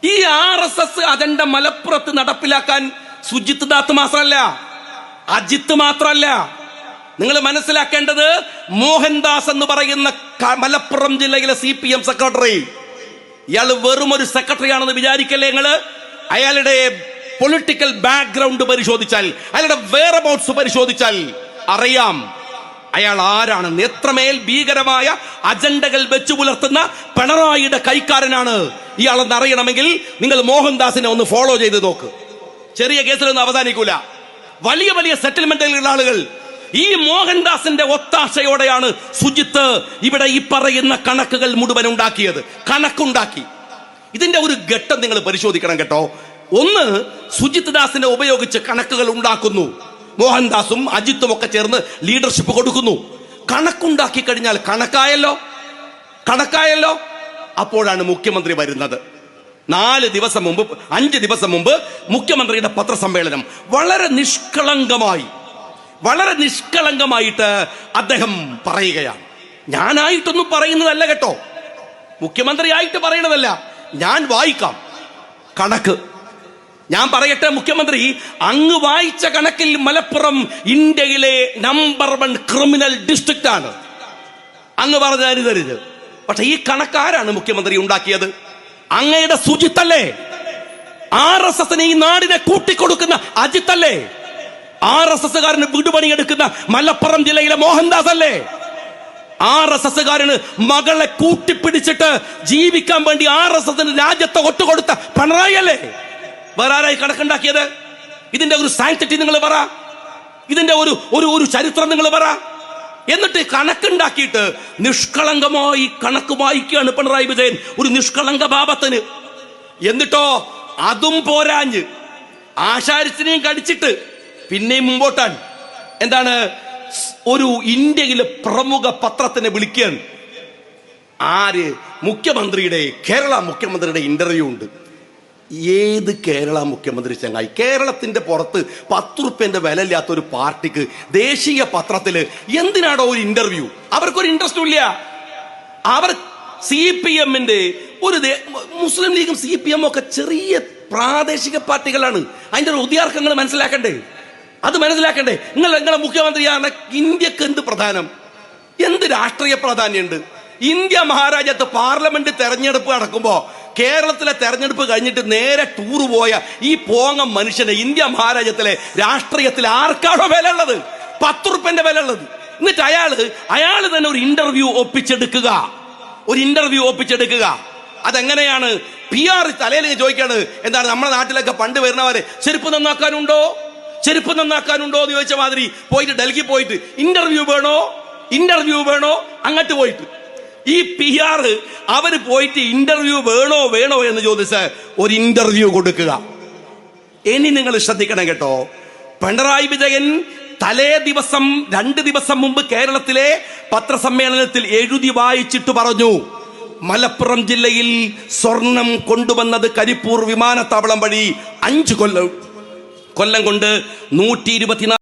ഈ RSS agenda മലപ്പുറത്ത് നടപ്പിലാക്കാൻ സുജിത് ദാത്ത് മാത്രമല്ല, അജിത്ത് മാത്രമല്ല. നിങ്ങൾ മനസ്സിലാക്കേണ്ടത്, മോഹൻദാസ് എന്ന് പറയുന്ന മലപ്പുറം ജില്ലയിലെ CPM സെക്രട്ടറി, ഇയാൾ വെറും ഒരു സെക്രട്ടറി ആണെന്ന് വിചാരിക്കല്ലേ നിങ്ങള്. അയാളുടെ പൊളിറ്റിക്കൽ ബാക്ക്ഗ്രൗണ്ട് പരിശോധിച്ചാൽ, അയാളുടെ വെയർഅബൌട്ട്സ് പരിശോധിച്ചാൽ അറിയാം അയാൾ ആരാണെന്ന്. എത്രമേൽ ഭീകരമായ അജണ്ടകൾ വെച്ചു പുലർത്തുന്ന പിണറായിയുടെ കൈക്കാരനാണ് ഇയാളെന്ന് അറിയണമെങ്കിൽ നിങ്ങൾ മോഹൻദാസിനെ ഒന്ന് ഫോളോ ചെയ്ത് നോക്ക്. ചെറിയ കേസിലൊന്നും അവസാനിക്കൂല. വലിയ വലിയ സെറ്റിൽമെന്റിലുള്ള ആളുകൾ. ഈ മോഹൻദാസിന്റെ ഒത്താശയോടെയാണ് സുജിത്ത് ഇവിടെ ഈ പറയുന്ന കണക്കുകൾ മുഴുവൻ ഉണ്ടാക്കിയത്. കണക്കുണ്ടാക്കി. ഇതിന്റെ ഒരു ഘട്ടം നിങ്ങൾ പരിശോധിക്കണം കേട്ടോ. ഒന്ന്, സുജിത് ദാസിനെ ഉപയോഗിച്ച് കണക്കുകൾ ഉണ്ടാക്കുന്നു. മോഹൻദാസും അജിത്തും ഒക്കെ ചേർന്ന് ലീഡർഷിപ്പ് കൊടുക്കുന്നു. കണക്കുണ്ടാക്കി കഴിഞ്ഞാൽ കണക്കായല്ലോ. അപ്പോഴാണ് മുഖ്യമന്ത്രി വരുന്നത്. 5 ദിവസം മുമ്പ് മുഖ്യമന്ത്രിയുടെ പത്രസമ്മേളനം. വളരെ നിഷ്കളങ്കമായിട്ട് അദ്ദേഹം പറയുകയാണ്. ഞാനായിട്ടൊന്നും പറയുന്നതല്ല കേട്ടോ, മുഖ്യമന്ത്രിയായിട്ട് പറയുന്നതല്ല. ഞാൻ വായിക്കാം കണക്ക്. ഞാൻ പറയട്ടെ, മുഖ്യമന്ത്രി, അങ്ങ് വായിച്ച കണക്കിൽ മലപ്പുറം ഇന്ത്യയിലെ നമ്പർ 1 ക്രിമിനൽ ഡിസ്ട്രിക്റ്റ് ആണ്. അങ്ങ് പറഞ്ഞതരുത്. പക്ഷെ ഈ കണക്കാരാണ് മുഖ്യമന്ത്രി ഉണ്ടാക്കിയത്? അങ്ങയുടെ സുജിത്തല്ലേ? RSSന് ഈ നാടിനെ കൂട്ടിക്കൊടുക്കുന്ന അജിത്തല്ലേ? RSSകാരന് വിടുപണിയെടുക്കുന്ന മലപ്പുറം ജില്ലയിലെ മോഹൻദാസ് അല്ലേ? RSSകാരന് മകളെ കൂട്ടിപ്പിടിച്ചിട്ട് ജീവിക്കാൻ വേണ്ടി RSSന് രാജ്യത്തെ ഒറ്റുകൊടുത്ത പിണറായി അല്ലേ? വേറെ ആരായി കണക്കുണ്ടാക്കിയത്? ഇതിന്റെ ഒരു സാങ്ക്ടിറ്റി നിങ്ങൾ പറ, ഇതിന്റെ ഒരു ചരിത്രം നിങ്ങൾ പറ. എന്നിട്ട് കണക്കുണ്ടാക്കിയിട്ട് നിഷ്കളങ്കമായി കണക്ക് വായിക്കുകയാണ് പിണറായി വിജയൻ, ഒരു നിഷ്കളങ്ക പാപത്തിന്. എന്നിട്ടോ അതും പോരാഞ്ഞ് ആശാരിച്ചിനെയും കടിച്ചിട്ട് പിന്നെയും മുമ്പോട്ടാണ്. എന്താണ്? ഒരു ഇന്ത്യയിലെ പ്രമുഖ പത്രത്തിനെ വിളിക്കുകയാണ്. ആര്? മുഖ്യമന്ത്രിയുടെ, കേരള മുഖ്യമന്ത്രിയുടെ ഇന്റർവ്യൂ ഉണ്ട്. ഏത് കേരള മുഖ്യമന്ത്രി ചങ്ങായി? കേരളത്തിന്റെ പുറത്ത് 10 റുപ്യന്റെ വില ഇല്ലാത്ത ഒരു പാർട്ടിക്ക് ദേശീയ പത്രത്തില് എന്തിനാണോ ഒരു ഇന്റർവ്യൂ? അവർക്കൊരു ഇൻട്രസ്റ്റും ഇല്ല. അവർ CPMന്റെ മുസ്ലിം ലീഗും CPM ഒക്കെ ചെറിയ പ്രാദേശിക പാർട്ടികളാണ്. അതിന്റെ ഒരു ഉദ്യാർക്കങ്ങൾ മനസ്സിലാക്കണ്ടേ? അത് മനസ്സിലാക്കണ്ടേ? നിങ്ങളെ മുഖ്യമന്ത്രിയാണ്. ഇന്ത്യക്ക് എന്ത് പ്രധാനം? എന്ത് രാഷ്ട്രീയ പ്രാധാന്യമുണ്ട്? ഇന്ത്യ മഹാരാജ്യത്ത് പാർലമെന്റ് തെരഞ്ഞെടുപ്പ് നടക്കുമ്പോ കേരളത്തിലെ തെരഞ്ഞെടുപ്പ് കഴിഞ്ഞിട്ട് നേരെ ടൂർ പോയ ഈ പോങ്ങം മനുഷ്യനെ ഇന്ത്യ മഹാരാജ്യത്തിലെ രാഷ്ട്രീയത്തിൽ ആർക്കാണോ വില ഉള്ളത്? 10 റുപ്യന്റെ വില ഉള്ളത്. എന്നിട്ട് അയാള് തന്നെ ഒരു ഇന്റർവ്യൂ ഒപ്പിച്ചെടുക്കുക. അതെങ്ങനെയാണ്? PR തലയിൽ ചോദിക്കാണ്, എന്താണ് നമ്മളെ നാട്ടിലൊക്കെ പണ്ട് വരുന്നവരെ ചെരുപ്പ് നന്നാക്കാനുണ്ടോ എന്ന് ചോദിച്ച മാതിരി പോയിട്ട് ഡൽഹി പോയിട്ട് ഇന്റർവ്യൂ വേണോ അങ്ങോട്ട് പോയിട്ട് ഈ PR അവര് പോയിട്ട് ഇന്റർവ്യൂ വേണോ എന്ന് ചോദിച്ച് ഒരു ഇന്റർവ്യൂ കൊടുക്കുക. ഇനി നിങ്ങൾ ശ്രദ്ധിക്കണം കേട്ടോ. പിണറായി വിജയൻ 2 ദിവസം മുമ്പ് കേരളത്തിലെ പത്രസമ്മേളനത്തിൽ എഴുതി വായിച്ചിട്ട് പറഞ്ഞു, മലപ്പുറം ജില്ലയിൽ സ്വർണം കൊണ്ടുവന്നത് കരിപ്പൂർ വിമാനത്താവളം വഴി 5 കൊല്ലം കൊണ്ട് 124